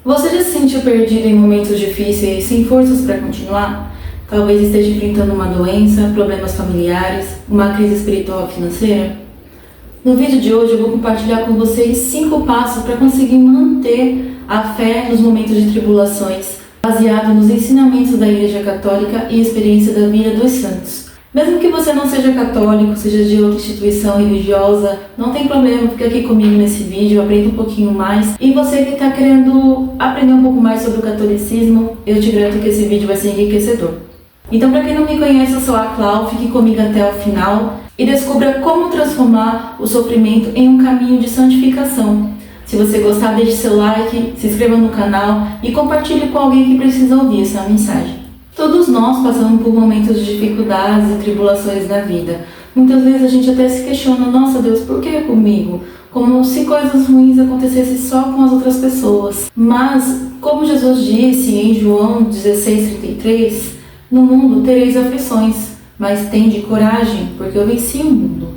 Você já se sentiu perdido em momentos difíceis, sem forças para continuar? Talvez esteja enfrentando uma doença, problemas familiares, uma crise espiritual ou financeira? No vídeo de hoje eu vou compartilhar com vocês 5 passos para conseguir manter a fé nos momentos de tribulações, baseado nos ensinamentos da Igreja Católica e experiência da vida dos santos. Mesmo que você não seja católico, seja de outra instituição religiosa, não tem problema, fica aqui comigo nesse vídeo, aprenda um pouquinho mais. E você que está querendo aprender um pouco mais sobre o catolicismo, eu te garanto que esse vídeo vai ser enriquecedor. Então, para quem não me conhece, eu sou a Clau, fique comigo até o final e descubra como transformar o sofrimento em um caminho de santificação. Se você gostar, deixe seu like, se inscreva no canal e compartilhe com alguém que precisa ouvir essa mensagem. Todos nós passamos por momentos de dificuldades e tribulações na vida. Muitas vezes a gente até se questiona, nossa Deus, por que comigo? Como se coisas ruins acontecessem só com as outras pessoas. Mas, como Jesus disse em João 16:33, no mundo tereis aflições, mas tende coragem, porque eu venci o mundo.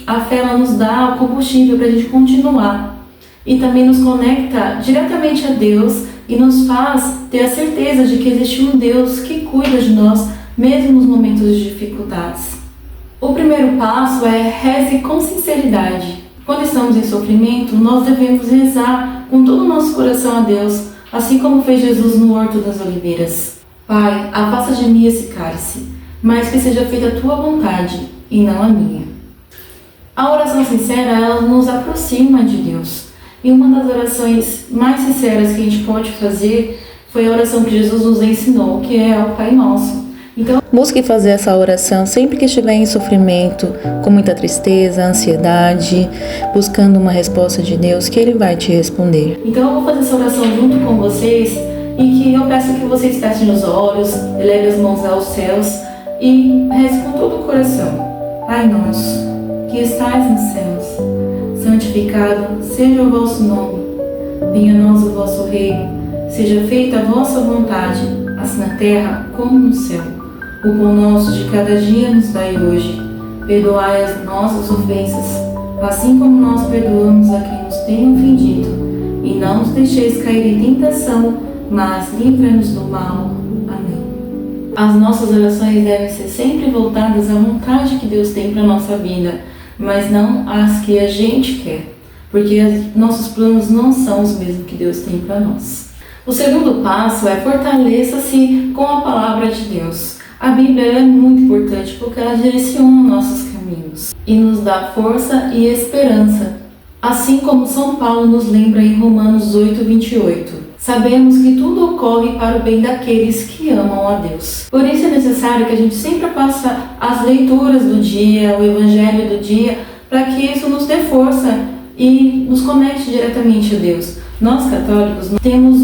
A fé ela nos dá o combustível para a gente continuar. E também nos conecta diretamente a Deus e nos faz ter a certeza de que existe um Deus que cuida de nós, mesmo nos momentos de dificuldades. O primeiro passo é reze com sinceridade. Quando estamos em sofrimento, nós devemos rezar com todo o nosso coração a Deus, assim como fez Jesus no Horto das Oliveiras. Pai, afasta de mim esse cálice, mas que seja feita a tua vontade e não a minha. A oração sincera, ela nos aproxima de Deus. E uma das orações mais sinceras que a gente pode fazer foi a oração que Jesus nos ensinou, que é o Pai Nosso. Então, busque fazer essa oração sempre que estiver em sofrimento, com muita tristeza, ansiedade, buscando uma resposta de Deus, que Ele vai te responder. Então eu vou fazer essa oração junto com vocês e que eu peço que vocês fechem os olhos, eleve as mãos aos céus e reze com todo o coração. Pai nosso, que estais nos céus, santificado seja o vosso nome, venha a nós o vosso reino, seja feita a vossa vontade, assim na terra como no céu. O pão nosso de cada dia nos dai hoje, perdoai as nossas ofensas, assim como nós perdoamos a quem nos tem ofendido, e não nos deixeis cair em tentação, mas livra-nos do mal. Amém. As nossas orações devem ser sempre voltadas à vontade que Deus tem para a nossa vida, mas não as que a gente quer, porque nossos planos não são os mesmos que Deus tem para nós. O segundo passo é fortaleça-se com a palavra de Deus. A Bíblia é muito importante porque ela direciona nossos caminhos e nos dá força e esperança, assim como São Paulo nos lembra em Romanos 8:28. Sabemos que tudo ocorre para o bem daqueles que amam a Deus. Por isso é necessário que a gente sempre faça as leituras do dia, o evangelho do dia, para que isso nos dê força e nos conecte diretamente a Deus. Nós católicos temos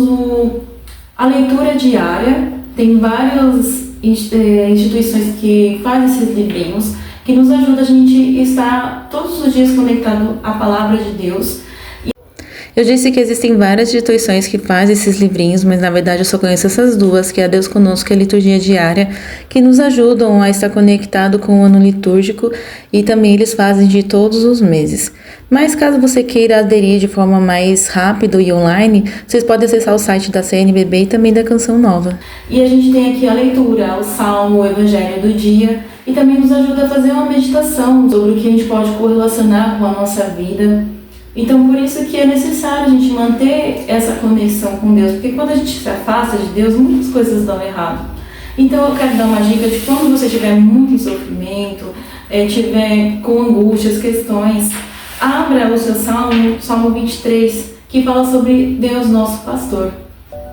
a leitura diária, tem várias instituições que fazem esses livrinhos, que nos ajuda a gente estar todos os dias conectado à palavra de Deus. Eu disse que existem várias instituições que fazem esses livrinhos, mas na verdade eu só conheço essas duas, que é a Deus Conosco e a Liturgia Diária, que nos ajudam a estar conectado com o ano litúrgico e também eles fazem de todos os meses. Mas caso você queira aderir de forma mais rápida e online, vocês podem acessar o site da CNBB e também da Canção Nova. E a gente tem aqui a leitura, o Salmo, o Evangelho do dia, e também nos ajuda a fazer uma meditação sobre o que a gente pode correlacionar com a nossa vida. Então, por isso que é necessário a gente manter essa conexão com Deus, porque quando a gente se afasta de Deus, muitas coisas dão errado. Então, eu quero dar uma dica de quando você estiver muito em sofrimento, estiver com angústias, questões, abra o seu Salmo 23, que fala sobre Deus, nosso pastor.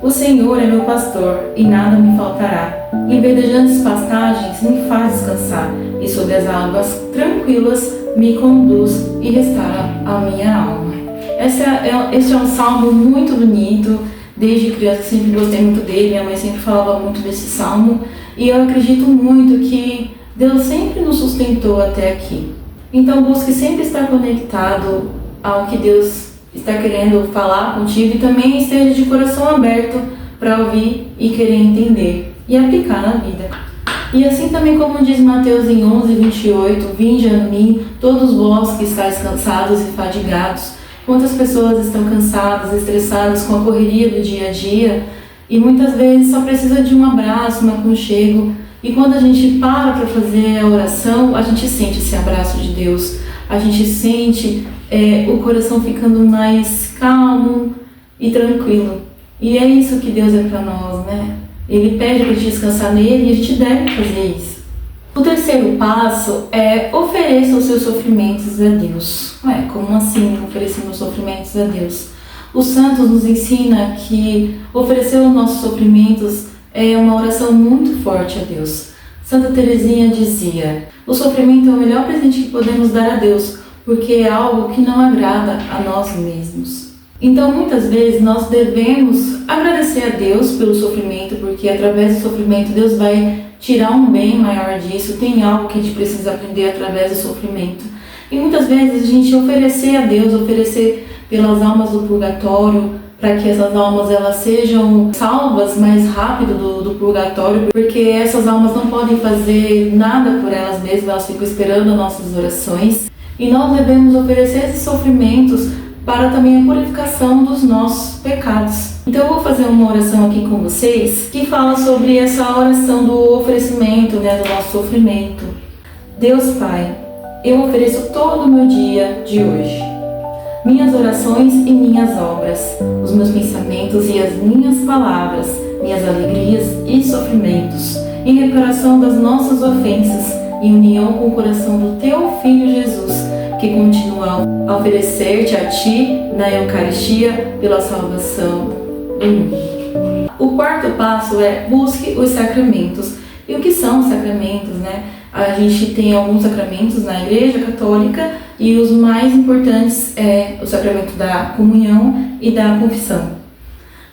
O Senhor é meu pastor, e nada me faltará. Em verdejantes pastagens me faz descansar, e sobre as águas tranquilas me conduz e restaura a minha alma. Esse é um salmo muito bonito. Desde criança sempre gostei muito dele, minha mãe sempre falava muito desse salmo, e eu acredito muito que Deus sempre nos sustentou até aqui. Então busque sempre estar conectado ao que Deus está querendo falar contigo, e também esteja de coração aberto para ouvir e querer entender e aplicar na vida. E assim também como diz Mateus em 11:28, vinde a mim todos vós que estáis cansados e fadigados, Quantas pessoas estão cansadas, estressadas com a correria do dia a dia e muitas vezes só precisa de um abraço, um aconchego. E quando a gente para fazer a oração, a gente sente esse abraço de Deus, a gente sente o coração ficando mais calmo e tranquilo. E é isso que Deus é para nós, né? Ele pede para a gente descansar nele e a gente deve fazer isso. O terceiro passo é ofereça os seus sofrimentos a Deus. Ué, como assim oferecer meus sofrimentos a Deus? Os santos nos ensina que oferecer os nossos sofrimentos é uma oração muito forte a Deus. Santa Teresinha dizia: o sofrimento é o melhor presente que podemos dar a Deus, porque é algo que não agrada a nós mesmos. Então, muitas vezes, nós devemos agradecer a Deus pelo sofrimento, porque através do sofrimento Deus vai tirar um bem maior disso. Tem algo que a gente precisa aprender através do sofrimento. E muitas vezes a gente oferecer a Deus, oferecer pelas almas do purgatório, para que essas almas elas sejam salvas mais rápido do purgatório, porque essas almas não podem fazer nada por elas mesmas, elas ficam esperando as nossas orações. E nós devemos oferecer esses sofrimentos para também a purificação dos nossos pecados. Então eu vou fazer uma oração aqui com vocês que fala sobre essa oração do oferecimento, do nosso sofrimento. Deus Pai, eu ofereço todo o meu dia de hoje, minhas orações e minhas obras, os meus pensamentos e as minhas palavras, minhas alegrias e sofrimentos, em reparação das nossas ofensas, em união com o coração do Teu Filho Jesus, que continua a oferecer-te a Ti na Eucaristia pela salvação do mundo. O quarto passo é busque os sacramentos. E o que são os sacramentos, A gente tem alguns sacramentos na Igreja Católica e os mais importantes é o sacramento da comunhão e da confissão.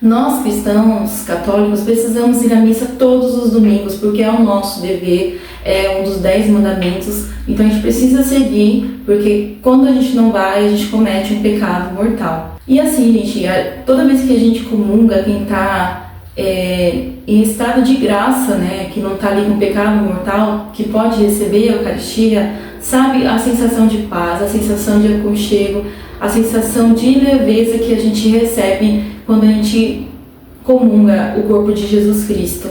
Nós, cristãos católicos, precisamos ir à missa todos os domingos, porque é o nosso dever, é um dos 10 mandamentos, então a gente precisa seguir, porque quando a gente não vai, a gente comete um pecado mortal. E assim, gente, toda vez que a gente comunga, quem está em estado de graça, que não está ali com pecado mortal, que pode receber a Eucaristia, sabe a sensação de paz, a sensação de aconchego, a sensação de leveza que a gente recebe quando a gente comunga o corpo de Jesus Cristo.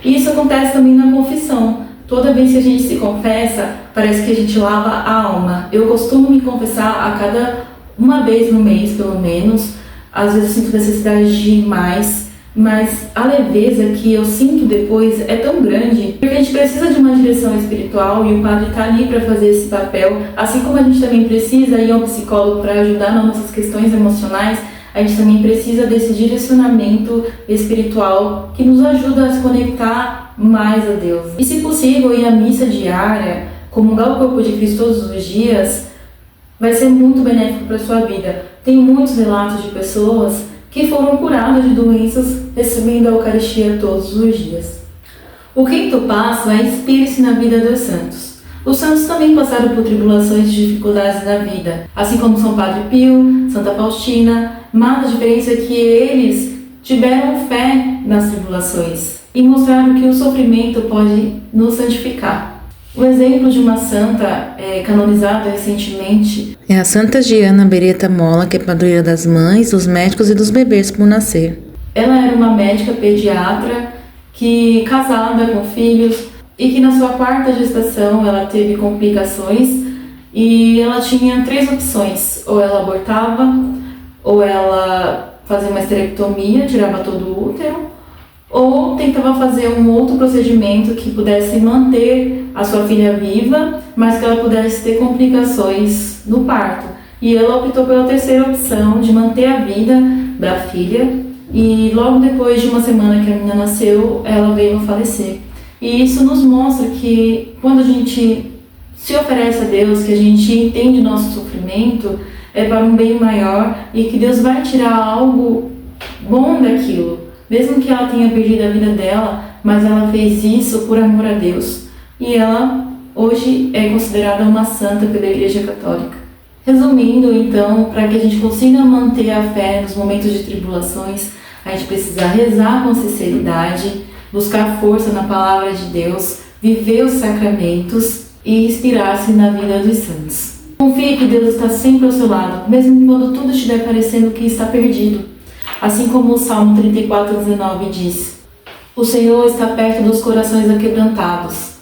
E isso acontece também na confissão. Toda vez que a gente se confessa, parece que a gente lava a alma. Eu costumo me confessar a cada uma vez no mês, pelo menos. Às vezes eu sinto necessidade de ir mais, mas a leveza que eu sinto depois é tão grande, porque a gente precisa de uma direção espiritual e o padre está ali para fazer esse papel, assim como a gente também precisa ir a um psicólogo para ajudar nas nossas questões emocionais. A gente também precisa desse direcionamento espiritual que nos ajuda a se conectar mais a Deus. E se possível, ir à missa diária, comungar o corpo de Cristo todos os dias, vai ser muito benéfico para a sua vida. Tem muitos relatos de pessoas que foram curadas de doenças recebendo a Eucaristia todos os dias. O quinto passo é inspire-se na vida dos santos. Os santos também passaram por tribulações e dificuldades na vida, assim como São Padre Pio, Santa Faustina, mas a diferença é que eles tiveram fé nas tribulações e mostraram que o sofrimento pode nos santificar. O exemplo de uma santa canonizada recentemente é a Santa Giana Beretta Molla, que é padroeira das mães, dos médicos e dos bebês por nascer. Ela era uma médica pediatra que, casada com filhos, e que na sua 4ª gestação ela teve complicações e ela tinha 3 opções: ou ela abortava, ou ela fazia uma esterectomia, tirava todo o útero, ou tentava fazer um outro procedimento que pudesse manter a sua filha viva, mas que ela pudesse ter complicações no parto. E ela optou pela 3ª opção, de manter a vida da filha, e logo depois de uma semana que a menina nasceu, ela veio a falecer. E isso nos mostra que quando a gente se oferece a Deus, que a gente entende o nosso sofrimento, é para um bem maior e que Deus vai tirar algo bom daquilo. Mesmo que ela tenha perdido a vida dela, mas ela fez isso por amor a Deus. E ela hoje é considerada uma santa pela Igreja Católica. Resumindo, então, para que a gente consiga manter a fé nos momentos de tribulações, a gente precisa rezar com sinceridade, buscar força na palavra de Deus, viver os sacramentos e inspirar-se na vida dos santos. Confie que Deus está sempre ao seu lado, mesmo quando tudo estiver parecendo que está perdido. Assim como o Salmo 34:19 diz: O Senhor está perto dos corações aquebrantados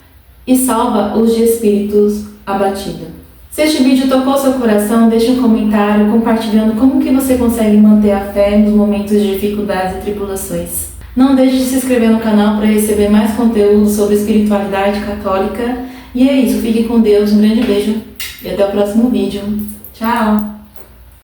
e salva os de espíritos abatidos. Se este vídeo tocou seu coração, deixe um comentário compartilhando como que você consegue manter a fé nos momentos de dificuldades e tribulações. Não deixe de se inscrever no canal para receber mais conteúdo sobre espiritualidade católica. E é isso, fique com Deus, um grande beijo e até o próximo vídeo. Tchau!